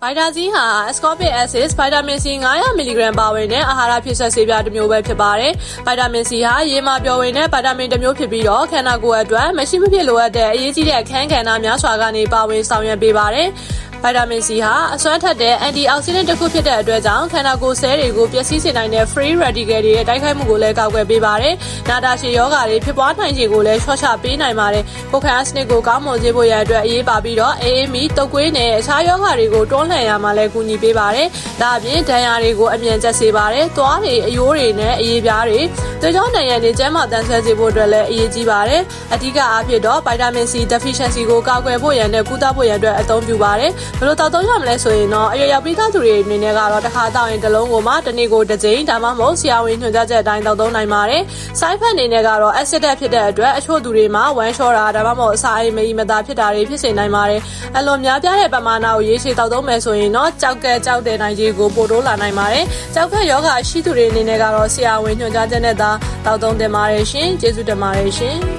ဗိုက်တာဇီးဟာ ascorbic acid ဗိုက်တာမင် C 900 mg ပါဝင်တဲ့အာဟာရဖြစ်စက်ဆေးပြားတစ်မျိုးပဲဖြစ်ပါတယ်။ဗိုက်တာမင် C ဟာရေမှာပျော်ဝင်တဲ့ဗိုက်တာမင်တစ်မျိုးဖြစ်ပြီးတော့ခန္ဓာကိုယ်အတွက်မရှိမဖြစ်လိုအပ်တဲ့အရေးကြီးတဲ့အခန်းကဏ္ဍများစွာကနေပါဝင်ဆောင်ရွက်ပေးပါတယ်။ဗိုက်တာမင် C ဟာအစွမ်းထက်တဲ့ antioxidant တစ်ခုဖြစ်တဲ့အတွက်ကြောင့်ခန္ဓာကိုယ်ဆဲတွေကိုပျက်စီးစေနိုင်တဲ့ free radical တွေရဲ့တိုက်ခိုက်မှုကိုလည်းကာကွယ်ပေးပါတယ်။နာတာရှည်ယောဂါတွေဖြစ်ပွားနိုင်ခြေကိုလည်းလျှော့ချပေးနိုင်ပါတယ်။ကိုယ်ခံအားစနစ်ကိုကောင်းမွန်စေဖို့ရန်အတွက်အရေးပါပြီးတော့ AME တုပ်ကွေးနဲ့အခြားယောဂါတွေကိုတွန်းလှန်ရမှာလည်းကူညီပေးပါတယ်။ဒါအပြင်ဒဏ်ရာတွေကိုအမြန်ကျက်စေပါတယ်။သွားတွေအယိုးတွေနဲ့အရေးပြားတွေသွေးကြောဒဏ်ရာတွေကျန်းမာတန်ဆွမ်းစေဖို့အတွက်လည်းအရေးကြီးပါတယ်။အဓိကအားဖြင့်တော့ဗိုက်တာမင် C deficiency ကိုကာကွယ်ဖို့ရန်နဲ့ကုသဖို့ရန်အတွက်အသုံးပြုပါတယ်။ဘယ်လိုတောက်သုံးရမလဲဆိုရင်တော့အရွယ်ရောက်ပြီးသားသူတွေအနေနဲ့ကတော့တစ်ခါတောက်ရင်တစ်လုံးကိုမှတစ်နေ့ကိုတစ်ကြိမ်ဒါမှမဟုတ်ဆရာဝန်ညွှန်ကြားချက်အတိုင်းတောက်သုံးနိုင်ပါတယ်။ side effect အနေနဲ့ကတော့ acid ဖြစ်တဲ့အတွက်အချို့သူတွေမှာဝမ်းလျှောတာဒါမှမဟုတ်အစာအိမ်မီမသာဖြစ်တာတွေဖြစ်စေနိုင်ပါတယ်။အလွန်များပြားတဲ့ပမာဏကိုရေရှည်တောက်သုံးမယ်ဆိုရင်တော့ကြောက်တဲ့နိုင်ကြီးကိုပို့တိုးလာနိုင်ပါတယ်။ကြောက်ခက်ယောဂရှိသူတွေအနေနဲ့ကတော့ဆရာဝန်ညွှန်ကြားချက်နဲ့သာတောက်သုံးသင့်ပါတယ်ရှင်။ကျေးဇူးတင်ပါတယ်ရှင်။